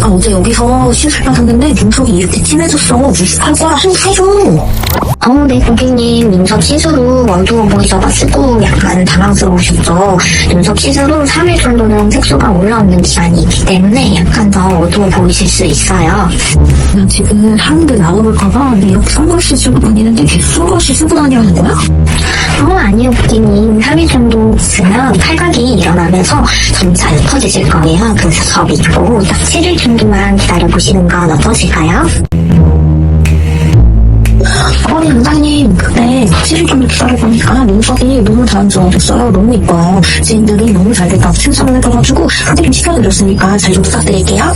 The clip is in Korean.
내가 어제 여기서 시술을 하는데 눈썹이 이렇게 진해졌어. 사과 좀 해줘. 네, 고객님. 눈썹 시술 후 어두워 보이셔가지고 약간 당황스러우셨죠? 눈썹 시술 후 3일 정도는 색소가 올라오는 기간이 있기 때문에 약간 더 어두워 보이실 수 있어요. 나 지금 하는데 나와볼까봐 내 옆 선글라스 쓰고 다니는데 계속 선글라스 쓰고 다니라는 거야? 아니요, 고객님. 3일 정도 있으면 팔각이 일어나면서 점차 옅어지실 거예요. 그래서 더 믿고 딱 7일 정도만 기다려보시는 건 어떠실까요? 아니 원장님, 근데 7일 정도 기다려보니까 눈썹이 너무 자연스러워졌어요. 너무 이뻐요. 지인들이 너무 잘 됐다고 칭찬을 해줘가지고 사진 시켜드렸으니까 잘 좀 부탁드릴게요.